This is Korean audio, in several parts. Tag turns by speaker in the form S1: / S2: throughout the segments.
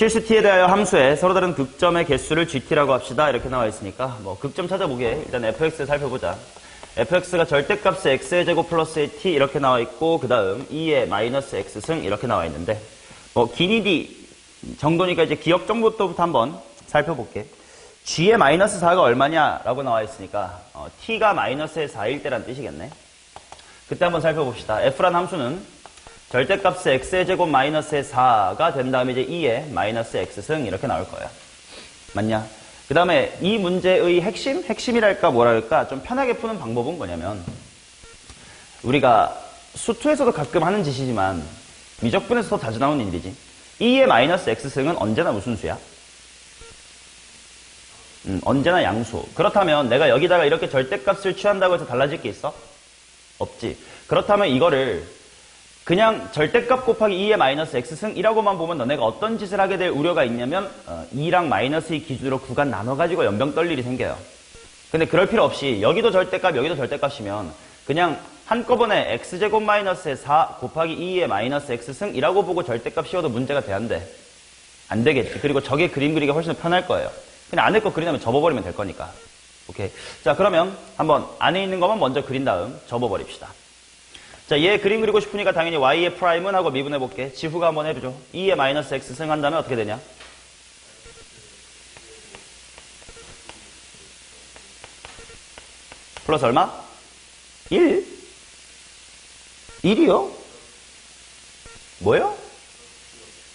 S1: 실수 t에 대하여 함수에 서로 다른 극점의 개수를 gt라고 합시다. 이렇게 나와 있으니까 뭐 극점 찾아보기에 일단 fx 살펴보자. fx가 절대값의 x의 제곱 플러스의 t 이렇게 나와 있고 그 다음 2의 마이너스 x승 이렇게 나와 있는데 뭐 기니디 정도니까 이제 기억 정보부터 한번 살펴볼게. g의 마이너스 4가 얼마냐라고 나와 있으니까 t가 마이너스의 4일 때란 뜻이겠네. 그때 한번 살펴봅시다. f란 함수는 절대값의 x의 제곱 마이너스의 4가 된 다음에 이제 2의 마이너스 x승 이렇게 나올 거예요. 맞냐? 그 다음에 이 문제의 핵심이랄까 뭐랄까 좀 편하게 푸는 방법은 뭐냐면 우리가 수투에서도 가끔 하는 짓이지만 미적분에서 더 자주 나오는 일이지. 2의 마이너스 x승은 언제나 무슨 수야? 언제나 양수. 그렇다면 내가 여기다가 이렇게 절대값을 취한다고 해서 달라질 게 있어? 없지. 그렇다면 이거를 그냥 절대값 곱하기 2의 마이너스 x승이라고만 보면 너네가 어떤 짓을 하게 될 우려가 있냐면 2랑 마이너스 2 기준으로 구간 나눠가지고 연병 떨 일이 생겨요. 근데 그럴 필요 없이 여기도 절대값 여기도 절대값이면 그냥 한꺼번에 x제곱 마이너스의 4 곱하기 2의 마이너스 x승이라고 보고 절대값 씌워도 문제가 돼 안 돼? 안 되겠지. 그리고 저게 그림 그리기가 훨씬 더 편할 거예요. 그냥 안에 거 그리면 접어버리면 될 거니까. 오케이. 자, 그러면 한번 안에 있는 것만 먼저 그린 다음 접어버립시다. 자, 얘 그림 그리고 싶으니까 당연히 y의 프라임은 하고 미분해볼게. 지후가 한번 해보죠. 2의 마이너스 x승 한다면 어떻게 되냐? 플러스 얼마? 1? 1이요? 뭐요?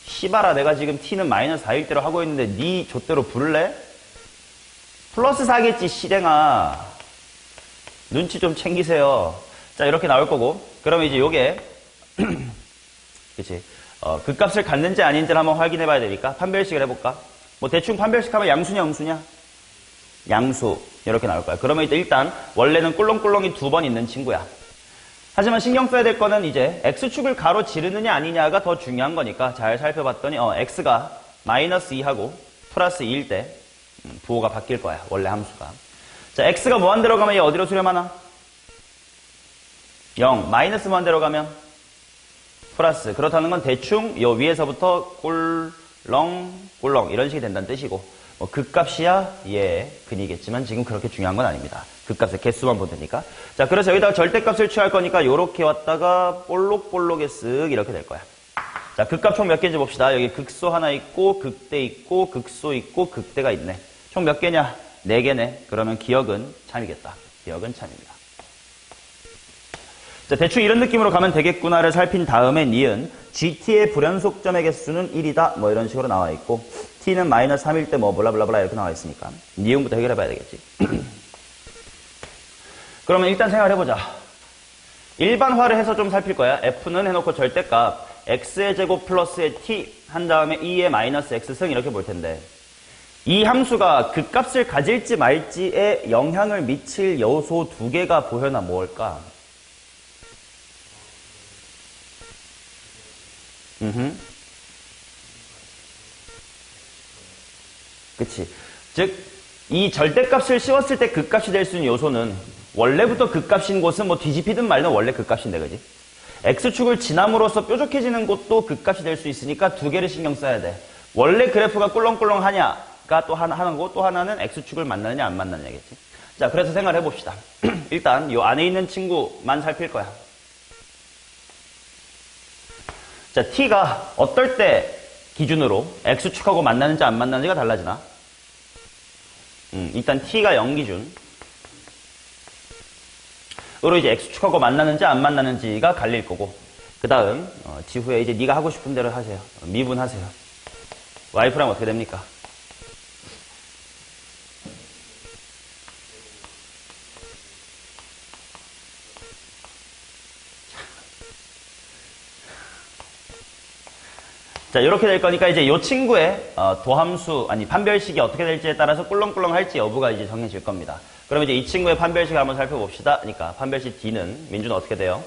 S1: 시바라 내가 지금 t는 마이너스 4일 대로 하고 있는데 니 좆대로 부를래? 플러스 4겠지 시댕아. 눈치 좀 챙기세요. 자, 이렇게 나올 거고 그러면 이제 요게 그치 그 값을 갖는지 아닌지를 한번 확인해 봐야 되니까 판별식을 해볼까? 뭐 대충 판별식 하면 양수냐 음수냐? 양수 이렇게 나올 거야. 그러면 이제 일단 원래는 꿀렁꿀렁이 2번 있는 친구야. 하지만 신경 써야 될 거는 이제 x축을 가로 지르느냐 아니냐가 더 중요한 거니까 잘 살펴봤더니 x가 마이너스 2하고 플러스 2일 때 부호가 바뀔 거야. 원래 함수가. 자, x가 무한대로 가면 얘 어디로 수렴하나? 0. 마이너스 무한대로 가면 플러스. 그렇다는 건 대충 요 위에서부터 꿀렁 이런 식이 된다는 뜻이고 뭐 극값이야 예 근이겠지만 지금 그렇게 중요한 건 아닙니다. 극값의 개수만 보면 되니까. 자, 그래서 여기다가 절대값을 취할 거니까 요렇게 왔다가 볼록볼록에 쓱 이렇게 될 거야. 자, 극값 총 몇 개인지 봅시다. 여기 극소 하나 있고 극대 있고 극소 있고 극대가 있네. 총 몇 개냐? 4개네. 그러면 기억은 참이겠다. 기억은 참입니다. 자, 대충 이런 느낌으로 가면 되겠구나를 살핀 다음에 니은 gt의 불연속점의 개수는 1이다. 뭐 이런 식으로 나와 있고 t는 마이너스 3일 때 뭐 블라블라블라 이렇게 나와 있으니까 니은부터 해결해 봐야 되겠지. 그러면 일단 생각해보자. 일반화를 해서 좀 살필 거야. f는 해놓고 절대값 x의 제곱 플러스의 t 한 다음에 2의 마이너스 x승 이렇게 볼 텐데 이 함수가 그 값을 가질지 말지에 영향을 미칠 요소 2개가 보여나 뭘까? 그치. 즉, 이 절대값을 씌웠을 때 극값이 될 수 있는 요소는 원래부터 극값인 곳은 뭐 뒤집히든 말든 원래 극값인데, 그지? x축을 지남으로써 뾰족해지는 곳도 극값이 될 수 있으니까 2개를 신경 써야 돼. 원래 그래프가 꿀렁꿀렁하냐가 또 하나고 또 하나는 x축을 만나느냐 안 만나느냐겠지. 자, 그래서 생각을 해봅시다. 일단 요 안에 있는 친구만 살필 거야. 자, t가 어떨 때 기준으로 x축하고 만나는지 안 만나는지가 달라지나? 일단 t가 0 기준 으로 이제 x축하고 만나는지 안 만나는지가 갈릴 거고 그 다음 지후에 이제 네가 하고 싶은 대로 하세요. 미분하세요. y프랑 어떻게 됩니까? 자, 이렇게 될 거니까 이제 이 친구의 도함수 아니 판별식이 어떻게 될지에 따라서 꿀렁꿀렁 할지 여부가 이제 정해질 겁니다. 그럼 이제 이 친구의 판별식을 한번 살펴봅시다. 그러니까 판별식 D는 민주는 어떻게 돼요?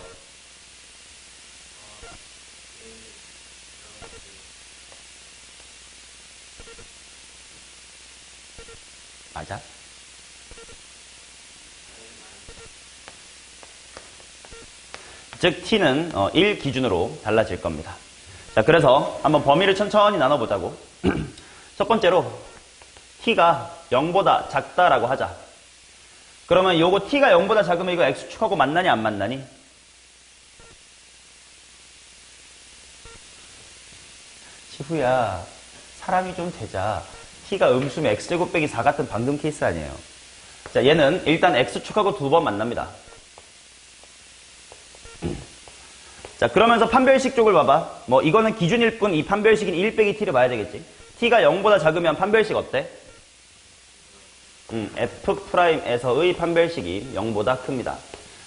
S1: 맞아? 즉 T는 1 기준으로 달라질 겁니다. 자, 그래서 한번 범위를 천천히 나눠보자고. 첫 번째로 t가 0보다 작다라고 하자. 그러면 요거 t가 0보다 작으면 이거 x축하고 만나니 안 만나니? 지후야, 사람이 좀 되자. t가 음수면 x제곱 빼기 4 같은 방금 케이스 아니에요. 자, 얘는 일단 x축하고 2번 만납니다. 자, 그러면서 판별식 쪽을 봐봐. 뭐 이거는 기준일 뿐 이 판별식인 1 빼기 t를 봐야 되겠지. t가 0보다 작으면 판별식 어때? F'에서의 판별식이 0보다 큽니다.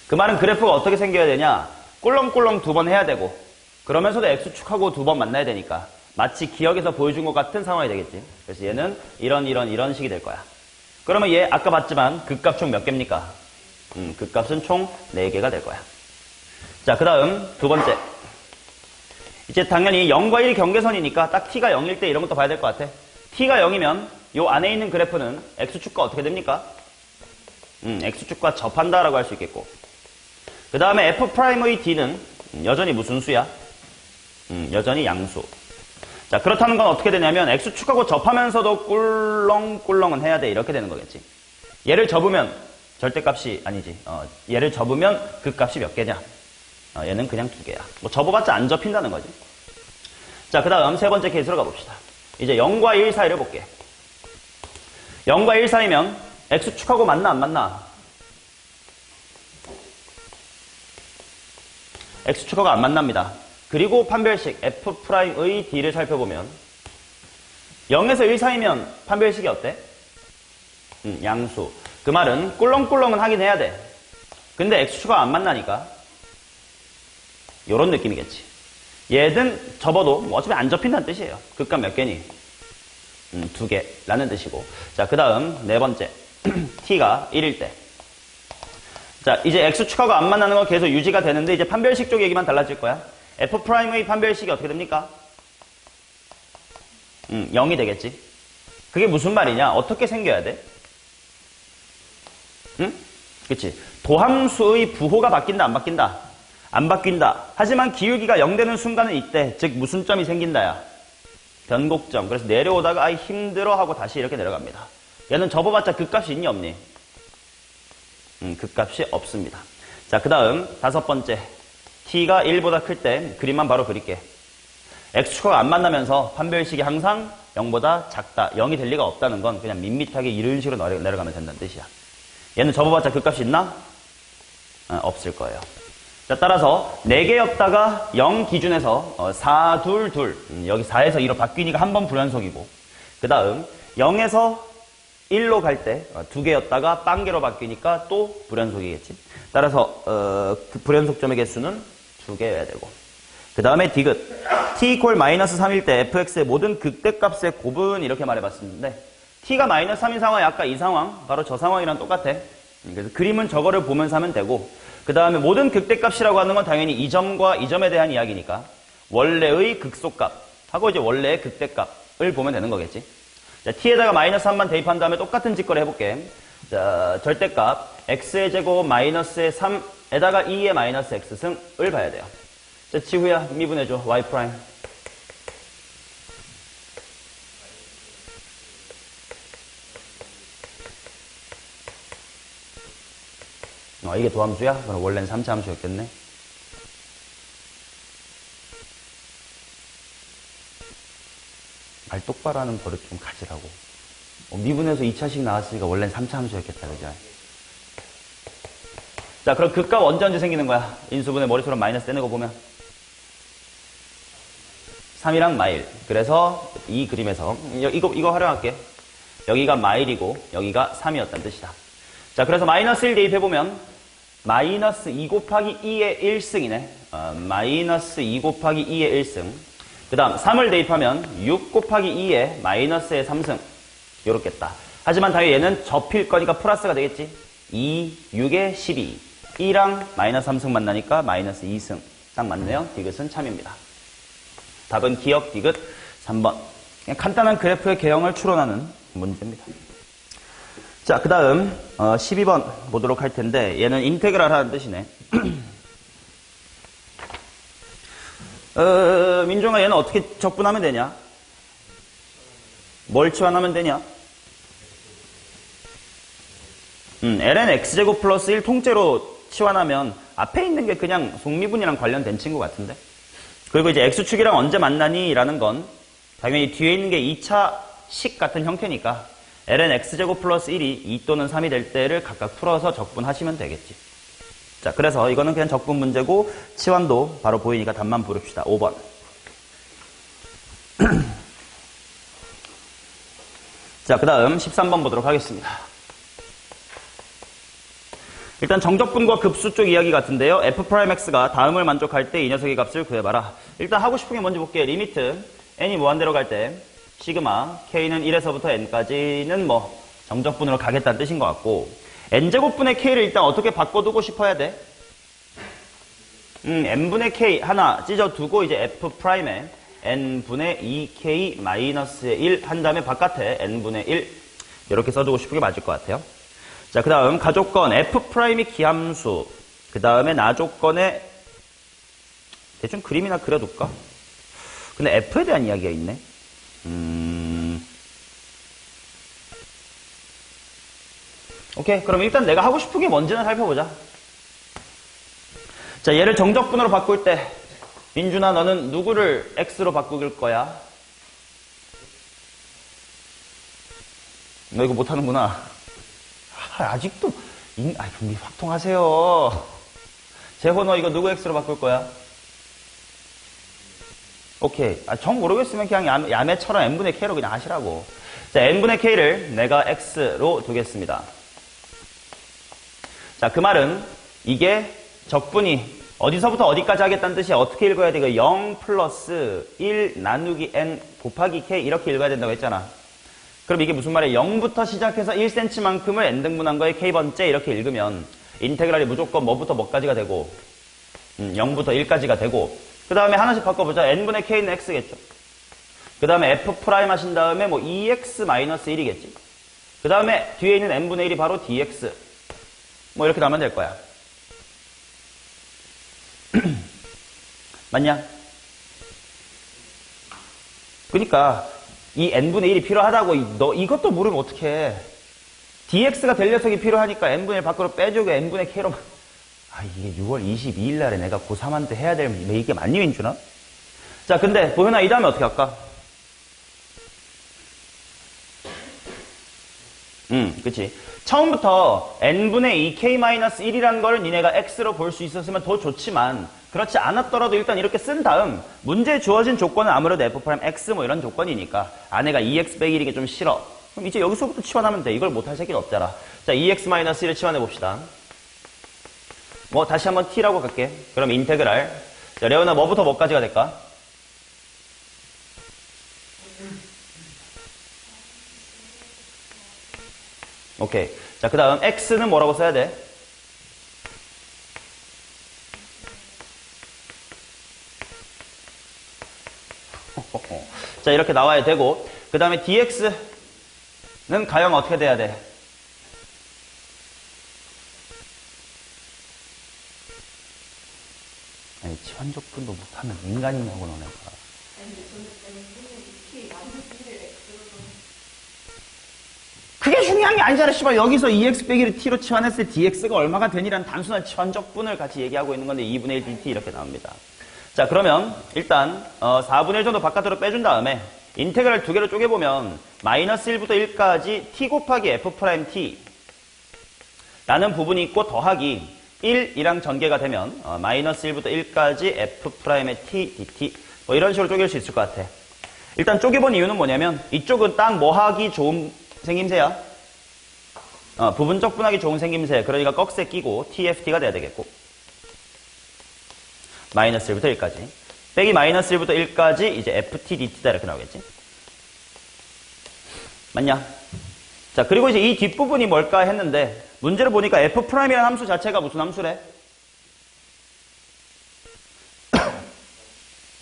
S1: 그 말은 그래프가 어떻게 생겨야 되냐? 꿀렁꿀렁 2번 해야 되고, 그러면서도 x축하고 2번 만나야 되니까 마치 기억에서 보여준 것 같은 상황이 되겠지. 그래서 얘는 이런 식이 될 거야. 그러면 얘 아까 봤지만 극값 총 몇 개입니까? 극값은 총 4개가 될 거야. 자, 그 다음 두 번째. 이제 당연히 0과 1 경계선이니까 딱 t가 0일 때 이런 것도 봐야 될 것 같아. t가 0이면 요 안에 있는 그래프는 x축과 어떻게 됩니까? x축과 접한다라고 할 수 있겠고. 그 다음에 f'의 d는 여전히 무슨 수야? 여전히 양수. 자, 그렇다는 건 어떻게 되냐면 x축하고 접하면서도 꿀렁꿀렁은 해야 돼. 이렇게 되는 거겠지. 얘를 접으면 절대값이 아니지. 얘를 접으면 극값이 몇 개냐? 얘는 그냥 2개야. 뭐 접어봤자 안 접힌다는 거지. 자, 그 다음 세 번째 케이스로 가봅시다. 이제 0과 1 사이를 볼게. 0과 1 사이면 x축하고 만나 안 만나? x축하고 안 만납니다. 그리고 판별식 f'의 d를 살펴보면 0에서 1 사이면 판별식이 어때? 양수. 그 말은 꿀렁꿀렁은 하긴 해야 돼. 근데 x축하고 안 만나니까 요런 느낌이겠지. 얘든 접어도 뭐 어차피 안 접힌다는 뜻이에요. 극값 몇 개니? 2개라는 뜻이고. 자, 그 다음 네 번째. t가 1일 때. 자, 이제 x축하고 안 만나는 건 계속 유지가 되는데 이제 판별식 쪽 얘기만 달라질 거야. f'의 판별식이 어떻게 됩니까? 0이 되겠지. 그게 무슨 말이냐? 어떻게 생겨야 돼? 응? 그치. 도함수의 부호가 바뀐다, 안 바뀐다? 안 바뀐다. 하지만 기울기가 0 되는 순간은 이때. 즉 무슨 점이 생긴다야? 변곡점. 그래서 내려오다가 아이 힘들어 하고 다시 이렇게 내려갑니다. 얘는 접어봤자 극값이 있니 없니? 극값이 없습니다. 자, 그 다음 다섯 번째. t가 1보다 클 때 그림만 바로 그릴게. x축하고 안 만나면서 판별식이 항상 0보다 작다. 0이 될 리가 없다는 건 그냥 밋밋하게 이런 식으로 내려가면 된다는 뜻이야. 얘는 접어봤자 극값이 있나? 없을 거예요. 자, 따라서 4개였다가 0 기준에서 4, 2, 2. 여기 4에서 2로 바뀌니까 한 번 불연속이고. 그 다음 0에서 1로 갈 때 2개였다가 빵개로 바뀌니까 또 불연속이겠지. 따라서 그 불연속점의 개수는 2개여야 되고. 그 다음에 디귿. t equal -3일 때 fx의 모든 극대값의 곱은 이렇게 말해봤었는데 t가 -3인 상황이 아까 이 상황, 바로 저 상황이랑 똑같아. 그래서 그림은 저거를 보면서 하면 되고, 그 다음에 모든 극대값이라고 하는 건 당연히 이 점과 이 점에 대한 이야기니까 원래의 극소값 하고 이제 원래의 극대값을 보면 되는 거겠지. 자, t에다가 -3만 대입한 다음에 똑같은 짓거리 해볼게. 자, 절대값 x의 제곱 마이너스의 3에다가 2의 마이너스 x승을 봐야 돼요. 자, 지후야 미분해줘. y 프라임. 이게 도함수야? 그럼 원래는 3차 함수였겠네. 말 똑바로 하는 버릇 좀 가지라고. 미분에서 2차씩 나왔으니까 원래는 3차 함수였겠다, 그죠? 자, 그럼 극값 언제 생기는 거야? 인수분해 머릿수로 마이너스 떼는 거 보면. 3이랑 마일. 그래서 이 그림에서, 이거 활용할게. 여기가 마일이고, 여기가 3이었다는 뜻이다. 자, 그래서 마이너스 1 대입해보면, 마이너스 2 곱하기 2의 1승이네. 마이너스 2 곱하기 2의 1승. 그 다음 3을 대입하면 6 곱하기 2의 마이너스의 3승. 요렇겠다. 하지만 당연히 얘는 접힐 거니까 플러스가 되겠지. 2, 6의 12. 2랑 마이너스 3승 만나니까 마이너스 2승. 딱 맞네요. 디귿은 참입니다. 답은 기억 디귿 3번. 그냥 간단한 그래프의 개형을 추론하는 문제입니다. 자, 그 다음 12번 보도록 할 텐데 얘는 인테그랄 하는 뜻이네. 민종아 얘는 어떻게 적분하면 되냐? 뭘 치환하면 되냐? ln x제곱 플러스 1 통째로 치환하면 앞에 있는 게 그냥 속미분이랑 관련된 친구 같은데. 그리고 이제 x축이랑 언제 만나니? 라는 건 당연히 뒤에 있는 게 2차 식 같은 형태니까 ln x제곱 플러스 1이 2 또는 3이 될 때를 각각 풀어서 적분하시면 되겠지. 자, 그래서 이거는 그냥 적분 문제고 치환도 바로 보이니까 답만 부릅시다. 5번. 자, 그 다음 13번 보도록 하겠습니다. 일단 정적분과 급수 쪽 이야기 같은데요. f'x가 다음을 만족할 때 이 녀석의 값을 구해봐라. 일단 하고 싶은 게 뭔지 볼게요. 리미트 n이 무한대로 갈 때 시그마 k는 1에서부터 n까지는 뭐 정적분으로 가겠다는 뜻인 것 같고 n제곱분의 k를 일단 어떻게 바꿔두고 싶어야 돼? n분의 k 하나 찢어두고 이제 f'에 n분의 2k 마이너스의 1 한 다음에 바깥에 n분의 1 이렇게 써두고 싶은 게 맞을 것 같아요. 자, 그 다음 가조건 f'이 기함수 그 다음에 나조건에 대충 그림이나 그려둘까? 근데 f에 대한 이야기가 있네. 오케이, 그럼 일단 내가 하고 싶은 게 뭔지는 살펴보자. 자, 얘를 정적분으로 바꿀 때 민준아 너는 누구를 x로 바꿀 거야? 너 이거 못하는구나. 아직도 준비 확통하세요. 재호 너 이거 누구 x로 바꿀 거야? 오케이. 정 모르겠으면 그냥 야매처럼 n분의 k로 그냥 하시라고. 자, n분의 k를 내가 x로 두겠습니다. 자, 그 말은 이게 적분이 어디서부터 어디까지 하겠다는 뜻이야. 어떻게 읽어야 돼? 이거 0 플러스 1 나누기 n 곱하기 k 이렇게 읽어야 된다고 했잖아. 그럼 이게 무슨 말이야? 0부터 시작해서 1cm만큼을 n등분한 거에 k번째 이렇게 읽으면 인테그랄이 무조건 뭐부터 뭐까지가 되고 0부터 1까지가 되고 그 다음에 하나씩 바꿔보자. n분의 k는 x겠죠. 그 다음에 f' 하신 다음에 뭐 2x 마이너스 1이겠지. 그 다음에 뒤에 있는 n분의 1이 바로 dx 뭐 이렇게 나오면 될 거야. 맞냐? 그러니까 이 n분의 1이 필요하다고 너 이것도 모르면 어떡해. dx가 될 녀석이 필요하니까 n분의 1 밖으로 빼주고 n분의 k로 이게 6월 22일 날에 내가 고3한테 해야 될 이게 맞니 민준아? 자, 근데 보현아 이 다음에 어떻게 할까? 그치. 처음부터 n분의 2k-1이라는 걸 니네가 x로 볼 수 있었으면 더 좋지만 그렇지 않았더라도 일단 이렇게 쓴 다음 문제에 주어진 조건은 아무래도 f'x 뭐 이런 조건이니까 아내가 2x 빼기 1이게 좀 싫어. 그럼 이제 여기서부터 치환하면 돼. 이걸 못할 새끼는 없잖아. 자, 2x-1을 치환해 봅시다. 뭐 다시 한번 t라고 갈게. 그럼 인테그랄. 자, 레오나 뭐부터 뭐까지가 될까? 오케이. 자, 그 다음 x는 뭐라고 써야 돼? 자, 이렇게 나와야 되고 그 다음에 dx는 가형 어떻게 돼야 돼? 아니, 치환적분도 못하면 인간이냐고 너네가. 그게 중요한 게 아니잖아. 씨발 여기서 2x 빼기를 t로 치환했을 때 dx가 얼마가 되니라는 단순한 치환적분을 같이 얘기하고 있는 건데 2분의 1 dt 이렇게 나옵니다. 자, 그러면 일단 4분의 1 정도 바깥으로 빼준 다음에 인테그랄 두 개로 쪼개보면 마이너스 1부터 1까지 t 곱하기 f't 라는 부분이 있고 더하기 1이랑 전개가 되면 마이너스 1부터 1까지 f'의 t dt 뭐 이런 식으로 쪼갤 수 있을 것 같아. 일단 쪼개본 이유는 뭐냐면 이쪽은 딱 뭐 하기 좋은 생김새야. 부분적 분하기 좋은 생김새. 그러니까 꺽쇠 끼고 tft가 돼야 되겠고 마이너스 1부터 1까지 빼기 마이너스 1부터 1까지 이제 ft dt다 이렇게 나오겠지. 맞냐? 자, 그리고 이제 이 뒷부분이 뭘까 했는데 문제를 보니까 f'이라는 함수 자체가 무슨 함수래?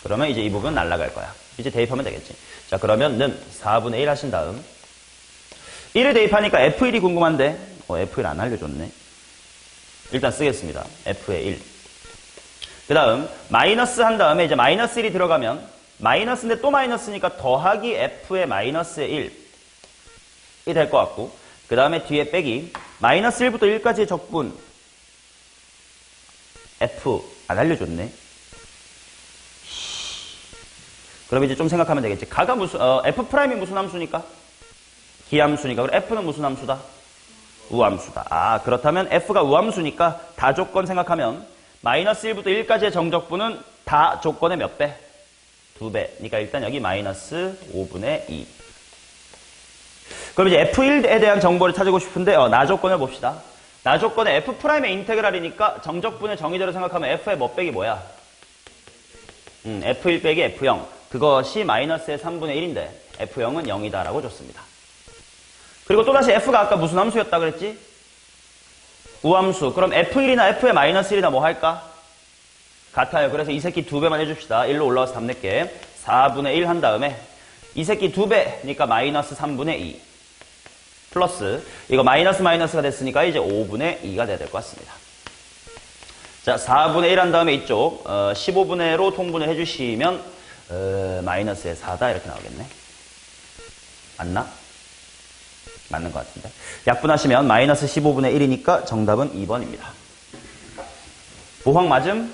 S1: 그러면 이제 이 부분 날아갈 거야. 이제 대입하면 되겠지. 자, 그러면 는 4분의 1 하신 다음 1을 대입하니까 f1이 궁금한데 f1 안 알려줬네. 일단 쓰겠습니다. f의 1. 그 다음 마이너스 한 다음에 이제 마이너스 1이 들어가면 마이너스인데 또 마이너스니까 더하기 f의 마이너스 1이 될 것 같고 그 다음에 뒤에 빼기 마이너스 1부터 1까지의 적분 f 안 알려줬네. 그럼 이제 좀 생각하면 되겠지. 가가 무슨 f 프라임이 무슨 함수니까? 기함수니까. 그럼 f는 무슨 함수다? 우함수다. 아 그렇다면 f가 우함수니까 다 조건 생각하면 마이너스 1부터 1까지의 정적분은 다 조건의 몇 배? 2배. 그러니까 일단 여기 마이너스 5분의 2. 그럼 이제 f1에 대한 정보를 찾고 싶은데 나 조건을 봅시다. 나 조건의 f'의 인테그랄이니까 정적분의 정의대로 생각하면 f의 몇 빼기 뭐야? f1 빼기 f0. 그것이 마이너스의 3분의 1인데 f0은 0이다라고 줬습니다. 그리고 또다시 f가 아까 무슨 함수였다 그랬지? 우함수. 그럼 f1이나 f의 마이너스 1이나 뭐 할까? 같아요. 그래서 이 새끼 2배만 해줍시다. 1로 올라와서 답 낼게. 4분의 1 한 다음에 이 새끼 2배니까 마이너스 3분의 2 플러스 이거 마이너스 마이너스가 됐으니까 이제 5분의 2가 돼야 될 것 같습니다. 자 4분의 1 한 다음에 이쪽 15분의로 통분을 해주시면 마이너스의 4다 이렇게 나오겠네. 맞나? 맞는 것 같은데. 약분하시면 마이너스 15분의 1이니까 정답은 2번입니다. 보황 맞음?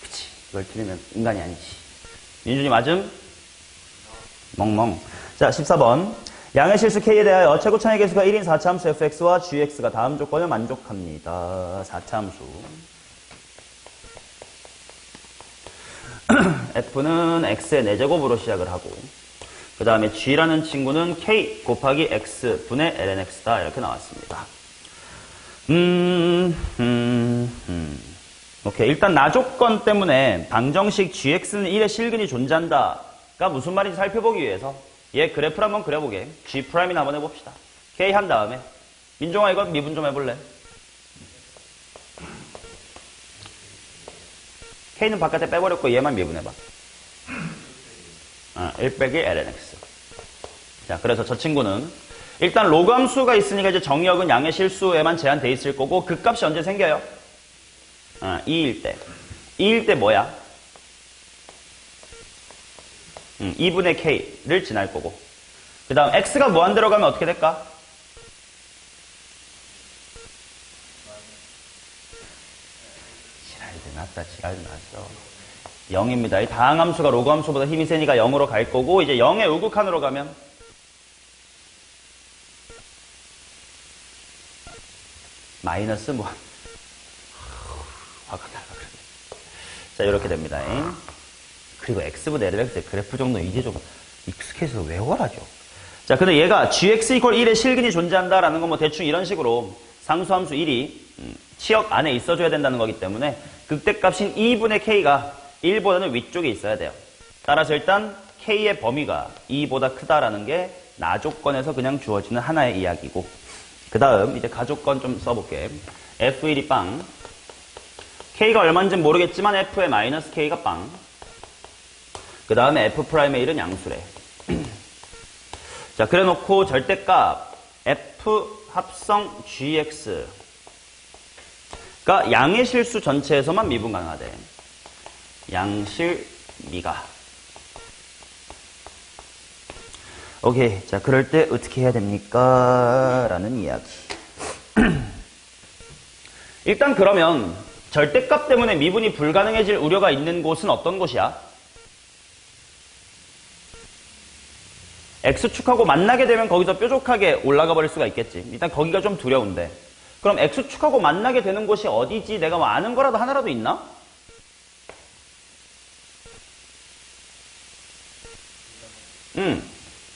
S1: 그치. 이걸 틀리면 인간이 아니지. 민준이 맞음? 멍멍. 자, 14번. 양의 실수 K에 대하여 최고차의 개수가 1인 4차함수 fx와 gx가 다음 조건을 만족합니다. 4차함수. f는 x의 4제곱으로 시작을 하고 그 다음에 g라는 친구는 k 곱하기 x 분의 lnx다 이렇게 나왔습니다. 오케이. 일단 나 조건 때문에 방정식 gx는 1의 실근이 존재한다가 무슨 말인지 살펴보기 위해서 얘 그래프를 한번 그려보게. g'이나 한번 해봅시다. k 한 다음에 민종아 이거 미분 좀 해볼래? k는 바깥에 빼버렸고 얘만 미분해봐. 1 빼기 lnx. 자, 그래서 저 친구는 일단 로그 함수가 있으니까 이제 정의역은 양의 실수에만 제한돼 있을 거고 그 값이 언제 생겨요? 2일 때. 2일 때 뭐야? 2분의 k를 지날 거고 그 다음 x가 무한대로 가면 어떻게 될까? 지랄도 났어. 0입니다. 이 다항함수가 로그함수보다 힘이 세니까 0으로 갈 거고 이제 0의 우극한으로 가면 마이너스 무한. 화가 나. 자 이렇게 됩니다. 그리고 x보다 lx의 그래프 정도 이제 좀 익숙해서 외워라죠. 자 근데 얘가 gx = 1의 실근이 존재한다라는 건 뭐 대충 이런 식으로 상수함수 1이 치역 안에 있어줘야 된다는 거기 때문에 극대값인 2분의 k가 1보다는 위쪽에 있어야 돼요. 따라서 일단 k의 범위가 2보다 크다라는 게 나 조건에서 그냥 주어지는 하나의 이야기고 그 다음 이제 가조건 좀 써볼게. f1이 빵 k가 얼마인지 모르겠지만 f의 마이너스 k가 빵 그 다음에 f'의 1은 양수래. 자 그래놓고 절대값 f 합성 gx가 양의 실수 전체에서만 미분 가능하대. 양실 미가. 오케이. 자, 그럴 때 어떻게 해야 됩니까? 라는 이야기. 일단 그러면 절대값 때문에 미분이 불가능해질 우려가 있는 곳은 어떤 곳이야? X축하고 만나게 되면 거기서 뾰족하게 올라가 버릴 수가 있겠지. 일단 거기가 좀 두려운데. 그럼 X축하고 만나게 되는 곳이 어디지? 내가 뭐 아는 거라도 하나라도 있나?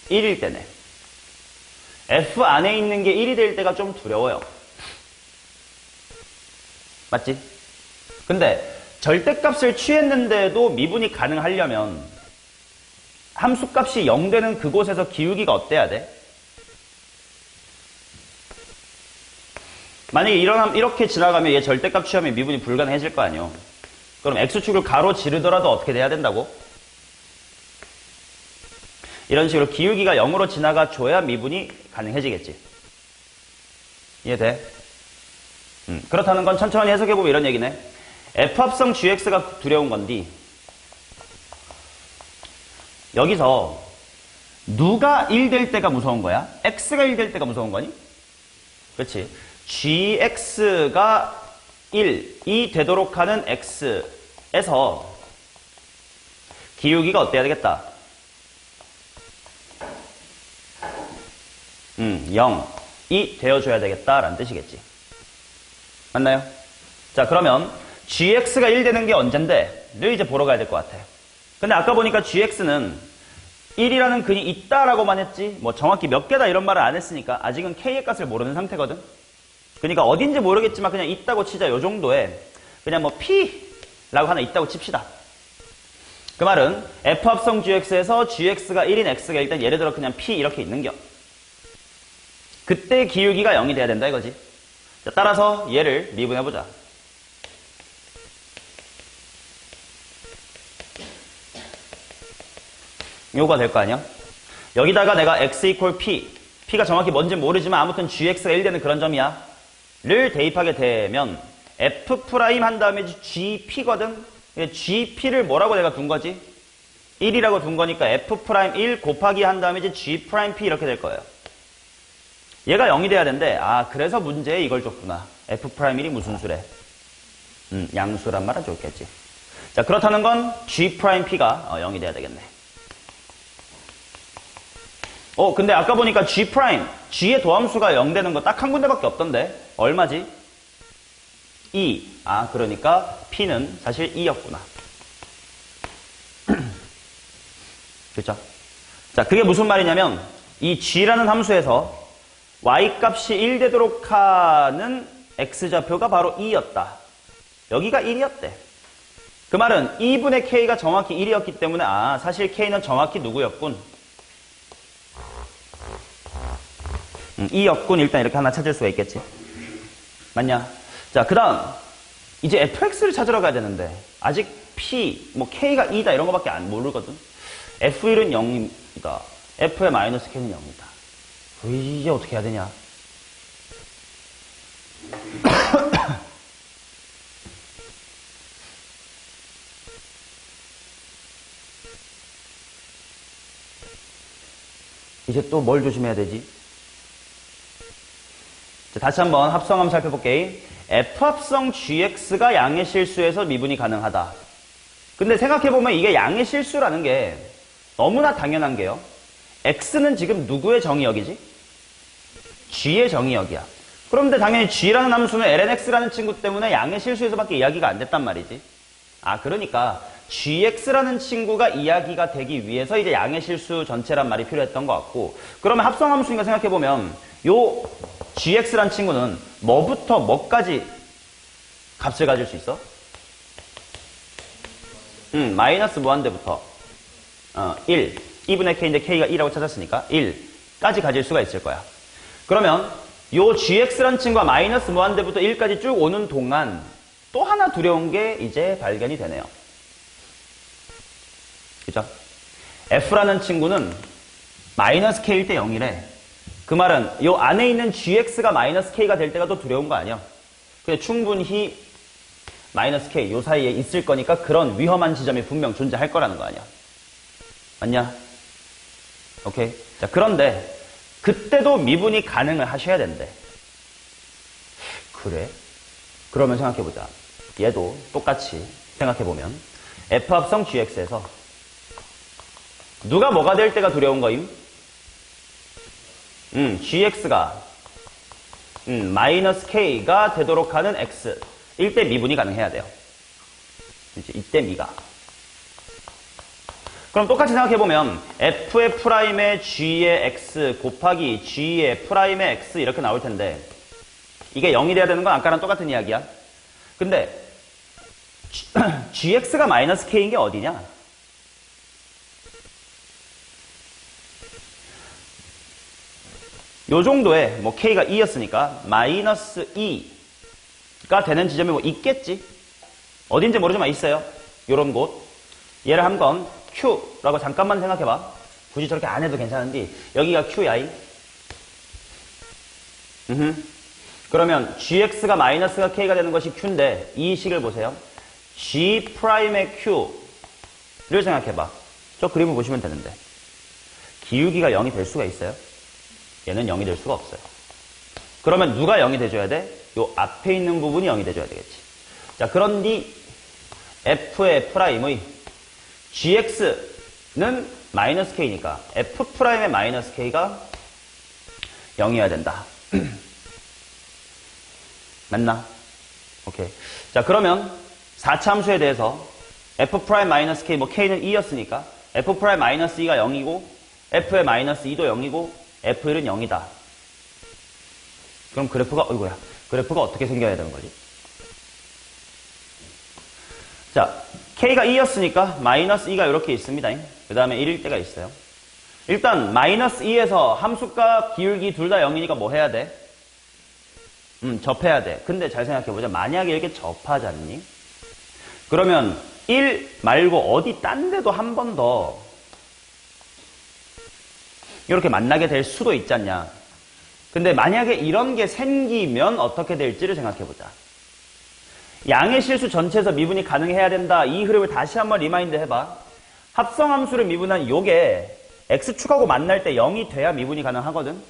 S1: 1일 때네. F 안에 있는 게 1이 될 때가 좀 두려워요. 맞지? 근데 절대값을 취했는데도 미분이 가능하려면 함수값이 0 되는 그곳에서 기울기가 어때야 돼? 만약에 이렇게 지나가면 얘 절대값 취하면 미분이 불가능해질 거 아니에요. 그럼 X축을 가로 지르더라도 어떻게 돼야 된다고? 이런 식으로 기울기가 0으로 지나가 줘야 미분이 가능해지겠지. 이해돼? 그렇다는 건 천천히 해석해보면 이런 얘기네. F합성 gx가 두려운 건디 여기서 누가 1 될 때가 무서운 거야? x가 1 될 때가 무서운 거니? 그렇지. gx가 1이 되도록 하는 x에서 기울기가 어때야 되겠다? 0이 되어줘야 되겠다라는 뜻이겠지. 맞나요? 자, 그러면 gx가 1 되는 게 언젠데? 를 이제 보러 가야 될 것 같아. 근데 아까 보니까 gx는 1이라는 근이 있다라고만 했지 뭐 정확히 몇 개다 이런 말을 안 했으니까 아직은 k의 값을 모르는 상태거든. 그러니까 어딘지 모르겠지만 그냥 있다고 치자. 요 정도에 그냥 뭐 p라고 하나 있다고 칩시다. 그 말은 f합성 gx에서 gx가 1인 x가 일단 예를 들어 그냥 p 이렇게 있는겨. 그때 기울기가 0이 돼야 된다 이거지. 자, 따라서 얘를 미분해보자. 요거가 될 거 아니야? 여기다가 내가 x equal p, p가 정확히 뭔지 모르지만 아무튼 gx가 1 되는 그런 점이야 를 대입하게 되면 f 프라임 한 다음에 gp거든. gp를 뭐라고 내가 둔 거지? 1이라고 둔 거니까 f 프라임 1 곱하기 한 다음에 이제 g 프라임 p 이렇게 될 거예요. 얘가 0이 돼야 되는데 그래서 문제에 이걸 줬구나. f 프라임 1이 무슨 수래? 양수란 말은 좋겠지. 자, 그렇다는 건 g 프라임 p가 0이 돼야 되겠네. 근데 아까 보니까 g 프라임, g의 도함수가 0 되는 거 딱 한 군데밖에 없던데 얼마지? 2. 그러니까 p는 사실 2였구나. 그렇죠? 자, 그게 무슨 말이냐면 이 g라는 함수에서 y값이 1 되도록 하는 x좌표가 바로 2였다. 여기가 1이었대. 그 말은 2분의 k가 정확히 1이었기 때문에 사실 k는 정확히 누구였군? 2였군. 일단 이렇게 하나 찾을 수가 있겠지. 맞냐? 자, 그 다음 이제 fx를 찾으러 가야 되는데 아직 p, 뭐 k가 2다 이런 거밖에 안 모르거든. f1은 0이다. f의 마이너스 k는 0이다. 이제 어떻게 해야 되냐? 이제 또 뭘 조심해야 되지? 자, 다시 한번 합성함 살펴볼게. f합성 gx가 양의 실수에서 미분이 가능하다. 근데 생각해보면 이게 양의 실수라는 게 너무나 당연한 게요. x는 지금 누구의 정의역이지? g의 정의역이야. 그런데 당연히 g라는 함수는 lnx라는 친구 때문에 양의 실수에서밖에 이야기가 안 됐단 말이지. 그러니까 gx라는 친구가 이야기가 되기 위해서 이제 양의 실수 전체란 말이 필요했던 것 같고, 그러면 합성함수니까 생각해보면 요 gx라는 친구는 뭐부터 뭐까지 값을 가질 수 있어? 마이너스 무한대부터 1, 2분의 k인데 k가 2라고 찾았으니까 1까지 가질 수가 있을 거야. 그러면 요 gx라는 친구가 마이너스 무한대부터 1까지 쭉 오는 동안 또 하나 두려운 게 이제 발견이 되네요. 그죠? f라는 친구는 마이너스 k일 때 0이래. 그 말은 요 안에 있는 gx가 마이너스 k가 될 때가 또 두려운 거 아니야? 근데 충분히 마이너스 k 요 사이에 있을 거니까 그런 위험한 지점이 분명 존재할 거라는 거 아니야? 맞냐? 오케이. 자, 그런데 그때도 미분이 가능을 하셔야 된대. 그래? 그러면 생각해보자. 얘도 똑같이 생각해보면 f합성 gx에서 누가 뭐가 될 때가 두려운 거임? gx가 마이너스 k가 되도록 하는 x일 때 미분이 가능해야 돼요. 이때 미가. 그럼 똑같이 생각해보면 f의 프라임의 g의 x 곱하기 g의 프라임의 x 이렇게 나올 텐데 이게 0이 돼야 되는 건 아까랑 똑같은 이야기야. 근데 gx가 마이너스 k인 게 어디냐? 요 정도에 뭐 k가 2였으니까 마이너스 2가 되는 지점이 뭐 있겠지? 어딘지 모르지만 있어요. 요런 곳. 얘를 한번 Q라고 잠깐만 생각해봐. 굳이 저렇게 안 해도 괜찮은데 여기가 Q야. 그러면 gx가 마이너스가 k가 되는 것이 Q인데 이 식을 보세요. G'의 Q를 생각해봐. 저 그림을 보시면 되는데. 기울기가 0이 될 수가 있어요? 얘는 0이 될 수가 없어요. 그러면 누가 0이 돼줘야 돼? 요 앞에 있는 부분이 0이 돼줘야 되겠지. 자, 그런디 F의 프라임의 GX는 마이너스 K니까 F'의 마이너스 K가 0이어야 된다. 맞나? 오케이. 자, 그러면 4차 함수에 대해서 F'-K, 뭐 K는 2였으니까 F'-2가 0이고 F의 마이너스 2도 0이고 F1은 0이다. 그럼 그래프가 어떻게 생겨야 되는 거지? 자, K가 2였으니까 마이너스 2가 이렇게 있습니다. 그 다음에 1일 때가 있어요. 일단 마이너스 2에서 함수값 기울기 둘 다 0이니까 뭐 해야 돼? 접해야 돼. 근데 잘 생각해보자. 만약에 이렇게 접하잖니? 그러면 1 말고 어디 딴 데도 한 번 더 이렇게 만나게 될 수도 있잖냐. 근데 만약에 이런 게 생기면 어떻게 될지를 생각해보자. 양의 실수 전체에서 미분이 가능해야 된다. 이 흐름을 다시 한번 리마인드 해봐. 합성함수를 미분한 요게 x축하고 만날 때 0이 돼야 미분이 가능하거든.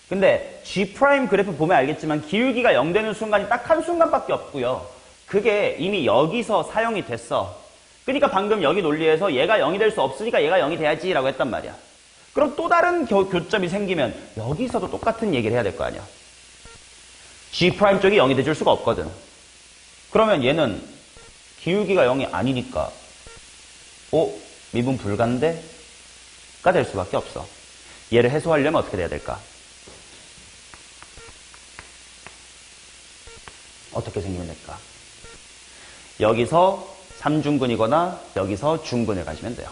S1: 근데 G' 그래프 보면 알겠지만 기울기가 0 되는 순간이 딱 한 순간밖에 없고요. 그게 이미 여기서 사용이 됐어. 그러니까 방금 여기 논리에서 얘가 0이 될 수 없으니까 얘가 0이 돼야지 라고 했단 말이야. 그럼 또 다른 교점이 생기면 여기서도 똑같은 얘기를 해야 될 거 아니야. G' 쪽이 0이 돼줄 수가 없거든. 그러면 얘는 기울기가 0이 아니니까 미분 불가인데? 가 될 수밖에 없어. 얘를 해소하려면 어떻게 돼야 될까? 어떻게 생기면 될까? 여기서 3중근이거나 여기서 중근을 가지면 돼요.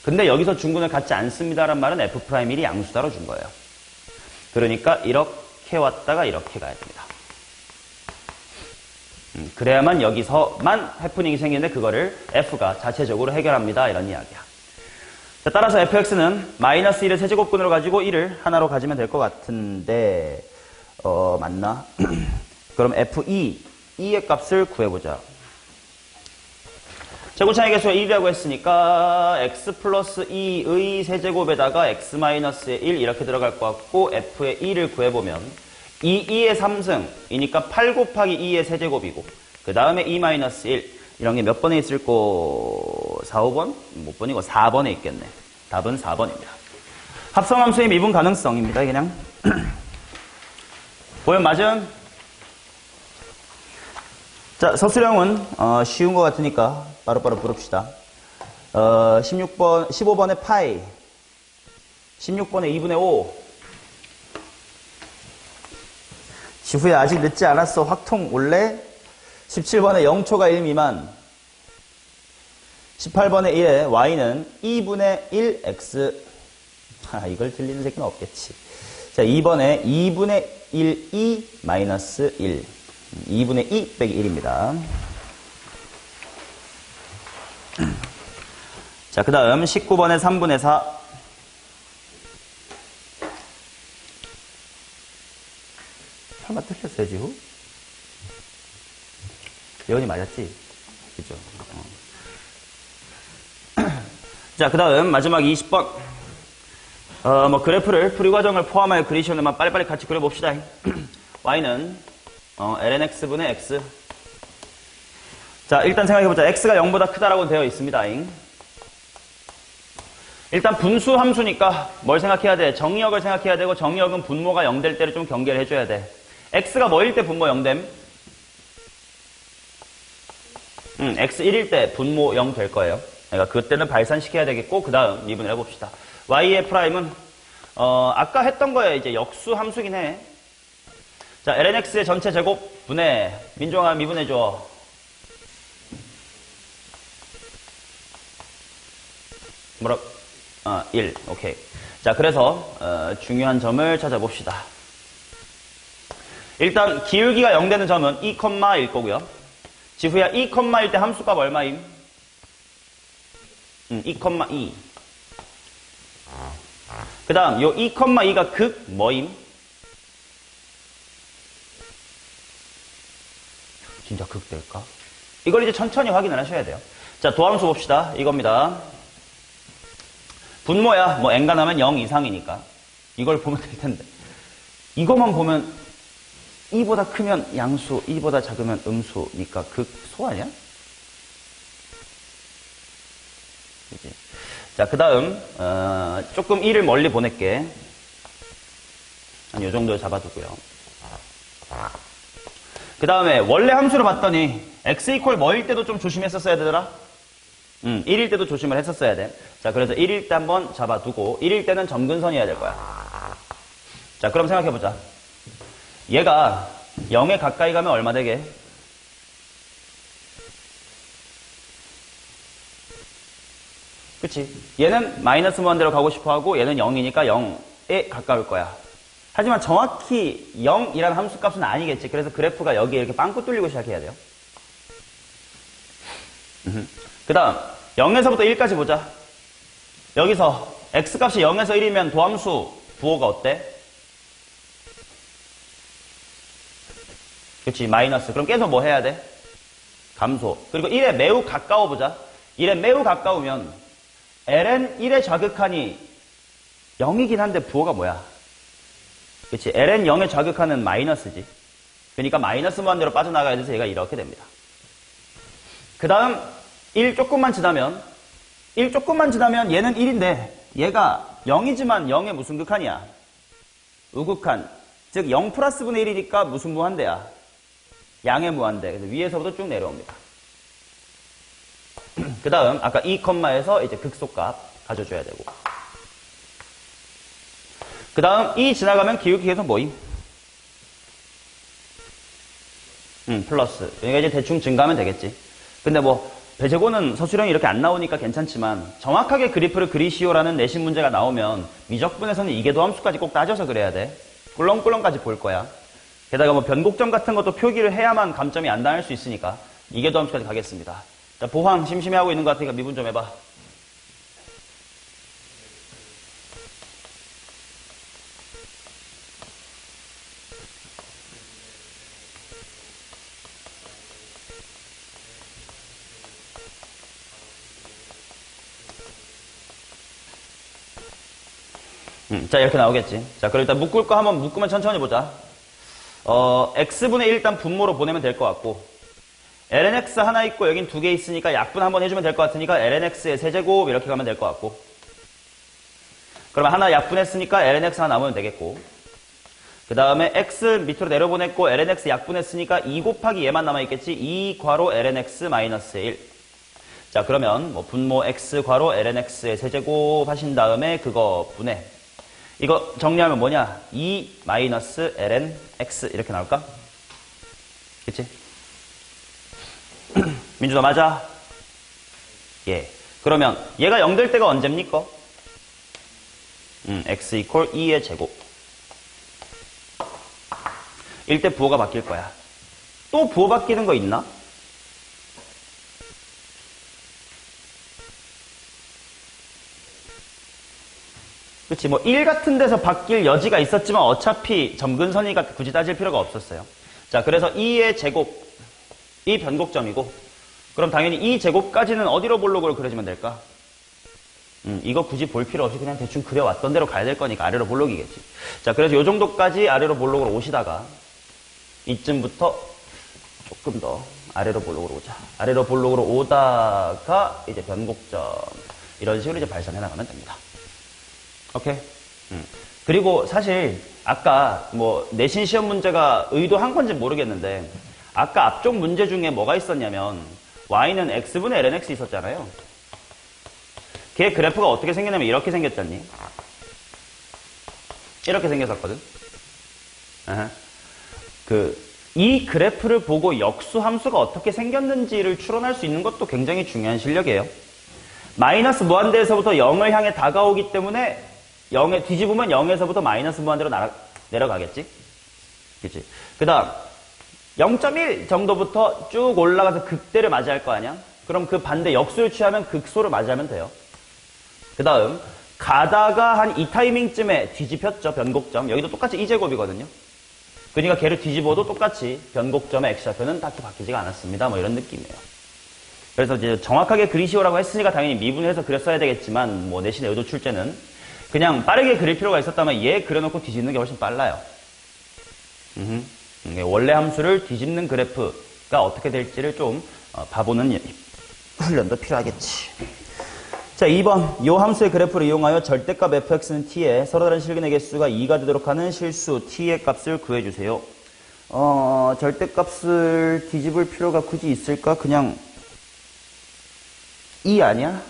S1: 근데 여기서 중근을 갖지 않습니다란 말은 F'1이 양수다로 준 거예요. 그러니까 이렇게 왔다가 이렇게 가야 됩니다. 그래야만 여기서만 해프닝이 생기는데 그거를 F가 자체적으로 해결합니다. 이런 이야기야. 자, 따라서 fx는 마이너스 1의 세제곱근으로 가지고 1을 하나로 가지면 될 것 같은데 맞나? 그럼 f2, 2의 값을 구해보자. 제곱창의 개수가 1이라고 했으니까 x 플러스 2의 세제곱에다가 x 마이너스의 1 이렇게 들어갈 것 같고 f의 2를 구해보면 2의 3승이니까 8 곱하기 2의 세제곱이고 그 다음에 2 마이너스 1 이런 게 몇 번에 있을 거? 4, 5번? 못 번이고 4번에 있겠네. 답은 4번입니다. 합성함수의 미분 가능성입니다. 그냥 보면 맞음? 자, 서술형은 쉬운 것 같으니까 바로바로 부릅시다. 15번에 파이, 16번에 2분의 5. 지후에 아직 늦지 않았어. 확통 올래? 17번에 0초가 1 미만, 18번에 1에 y는 2분의 1x. 이걸 틀리는 새끼는 없겠지. 자, 2번에 2분의 1, 2 마이너스 1. 2분의 2 빼기 1입니다. 자, 그 다음 19번에 3분의 4. 설마 틀렸어요, 지후? 예언이 맞았지? 그죠? 자, 그 다음 마지막 20번. 그래프를 풀이 과정을 포함하여 그리시려면 빨리빨리 같이 그려봅시다. y는 lnx분의 x. 자, 일단 생각해보자. x가 0보다 크다라고 되어 있습니다. 일단 분수 함수니까 뭘 생각해야 돼? 정의역을 생각해야 되고 정의역은 분모가 0 될 때를 좀 경계를 해줘야 돼. x가 뭐일 때 분모 0됨? x 1일 때 분모 0 될 거예요. 그러니까 그때는 발산시켜야 되겠고 그 다음 미분을 해봅시다. y의 프라임은 아까 했던 거에 이제 역수 함수긴 해. 자, lnx의 전체 제곱 분의 민종아 미분해줘. 뭐라? 1. 오케이. 자, 그래서 중요한 점을 찾아봅시다. 일단 기울기가 0 되는 점은 2,1 거고요. 지후야 2,1 때 함수값 얼마임? 2,2. 그 다음 요 2,2가 극 뭐임? 진짜 극 될까? 이걸 이제 천천히 확인을 하셔야 돼요. 자, 도함수 봅시다. 이겁니다. 분모야. 뭐 n간하면 0 이상이니까 이걸 보면 될 텐데 이것만 보면 이보다 크면 양수, 이보다 작으면 음수니까 극소 아니야? 그치? 자, 그 다음 조금 1을 멀리 보낼게. 한 요 정도 잡아두고요. 그 다음에 원래 함수로 봤더니 x 이퀄 뭐일 때도 좀 조심했었어야 되더라? 1일 때도 조심을 했었어야 돼. 자, 그래서 1일 때 한번 잡아두고 1일 때는 점근선이어야 될 거야. 자, 그럼 생각해보자. 얘가 0에 가까이 가면 얼마 되게? 그치? 얘는 마이너스 무한대로 가고 싶어 하고 얘는 0이니까 0에 가까울 거야. 하지만 정확히 0이라는 함수 값은 아니겠지. 그래서 그래프가 여기에 이렇게 빵꾸 뚫리고 시작해야 돼요. 그 다음 0에서부터 1까지 보자. 여기서 x값이 0에서 1이면 도함수 부호가 어때? 그치, 마이너스. 그럼 계속 뭐 해야 돼? 감소. 그리고 1에 매우 가까워 보자. 1에 매우 가까우면 ln 1의 좌극한이 0이긴 한데 부호가 뭐야? 그치, ln 0의 좌극한은 마이너스지. 그러니까 마이너스 무한대로 빠져나가야 돼서 얘가 이렇게 됩니다. 그 다음 1 조금만 지나면 얘는 1인데 얘가 0이지만 0의 무슨 극한이야? 우극한. 즉 0 플러스 분의 1이니까 무슨 무한대야? 양의 무한대. 그래서 위에서부터 쭉 내려옵니다. 그 다음 아까 2컴마에서 이제 극소값 가져줘야 되고, 그 다음 2 지나가면 기울기 계속 뭐임? 플러스. 여기가 이제 대충 증가하면 되겠지. 근데 뭐 배제고는 서술형이 이렇게 안 나오니까 괜찮지만 정확하게 그래프를 그리시오라는 내신 문제가 나오면 미적분에서는 이계도함수까지 꼭 따져서 그래야 돼. 꿀렁꿀렁까지 볼 거야. 게다가 뭐 변곡점 같은 것도 표기를 해야만 감점이 안 당할 수 있으니까 이계도함수까지 가겠습니다. 자, 보황 심심해하고 있는 것 같으니까 미분 좀 해봐. 자, 이렇게 나오겠지. 자, 그럼 일단 묶을 거 한번 묶으면 천천히 보자. x분의 1 일단 분모로 보내면 될 것 같고, ln x 하나 있고 여긴 두 개 있으니까 약분 한번 해주면 될 것 같으니까 ln x의 세제곱 이렇게 가면 될 것 같고, 그러면 하나 약분했으니까 ln x 하나 남으면 되겠고, 그 다음에 x 밑으로 내려보냈고 ln x 약분했으니까 2 곱하기 얘만 남아있겠지. 2 괄호 ln x 마이너스 1. 자, 그러면 뭐 분모 x 괄호 ln x의 세제곱 하신 다음에 그거 분해. 이거 정리하면 뭐냐? 2 마이너스 ln x 이렇게 나올까? 그치? 민준아 맞아? 예. 그러면 얘가 0 될 때가 언제입니까? x 이퀄 2의 제곱. 이때 부호가 바뀔 거야. 또 부호 바뀌는 거 있나? 그치, 뭐 1 같은 데서 바뀔 여지가 있었지만 어차피 점근선이니까 굳이 따질 필요가 없었어요. 자, 그래서 2의 제곱, 이 변곡점이고, 그럼 당연히 이 제곱까지는 어디로 볼록으로 그려지면 될까? 이거 굳이 볼 필요 없이 그냥 대충 그려왔던 대로 가야 될 거니까 아래로 볼록이겠지. 자, 그래서 요 정도까지 아래로 볼록으로 오시다가 이쯤부터 조금 더 아래로 볼록으로 오자. 아래로 볼록으로 오다가 이제 변곡점 이런 식으로 이제 발산해 나가면 됩니다. 오케이? 그리고 사실 아까 뭐 내신 시험 문제가 의도한 건지 모르겠는데 아까 앞쪽 문제 중에 뭐가 있었냐면 y는 x분의 ln x 있었잖아요. 걔 그래프가 어떻게 생겼냐면 이렇게 생겼잖니? 이렇게 생겼었거든. 이 그래프를 보고 역수 함수가 어떻게 생겼는지를 추론할 수 있는 것도 굉장히 중요한 실력이에요. 마이너스 무한대에서부터 0을 향해 다가오기 때문에 0에 뒤집으면 0에서부터 마이너스 무한대로 내려가겠지? 그치? 그 다음 0.1 정도부터 쭉 올라가서 극대를 맞이할 거 아니야? 그럼 그 반대 역수를 취하면 극소를 맞이하면 돼요. 그 다음 가다가 한 이 타이밍쯤에 뒤집혔죠. 변곡점. 여기도 똑같이 2제곱이거든요. 그러니까 걔를 뒤집어도 똑같이 변곡점의 x좌표는 딱히 바뀌지가 않았습니다. 뭐 이런 느낌이에요. 그래서 이제 정확하게 그리시오라고 했으니까 당연히 미분해서 그렸어야 되겠지만, 뭐, 내신의 의도 출제는 그냥 빠르게 그릴 필요가 있었다면 얘 그려놓고 뒤집는 게 훨씬 빨라요. 원래 함수를 뒤집는 그래프가 어떻게 될지를 좀 봐보는 훈련도 필요하겠지. 자, 2번. 이 함수의 그래프를 이용하여 절대값 fx는 t에 서로 다른 실근의 개수가 2가 되도록 하는 실수 t의 값을 구해주세요. 절대값을 뒤집을 필요가 굳이 있을까? 그냥 2 아니야?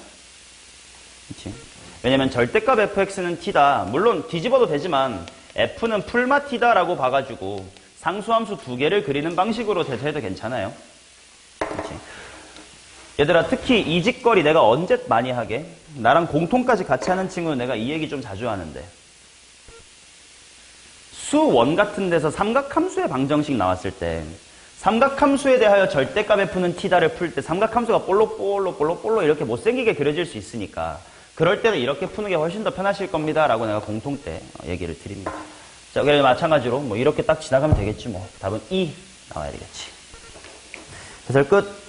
S1: 그치? 왜냐면 절대값 fx는 t다. 물론 뒤집어도 되지만 f는 풀마 t다라고 봐가지고 상수함수 두 개를 그리는 방식으로 대처해도 괜찮아요. 그치? 얘들아, 특히 이 짓거리 내가 언제 많이 하게? 나랑 공통까지 같이 하는 친구는 내가 이 얘기 좀 자주 하는데, 수1 같은 데서 삼각함수의 방정식 나왔을 때 삼각함수에 대하여 절대값 f는 t다를 풀 때 삼각함수가 볼록 이렇게 못생기게 그려질 수 있으니까 그럴 때는 이렇게 푸는 게 훨씬 더 편하실 겁니다 라고 내가 공통 때 얘기를 드립니다. 자, 그래서 마찬가지로 뭐 이렇게 딱 지나가면 되겠지 뭐. 답은 2 나와야 되겠지. 해설 끝.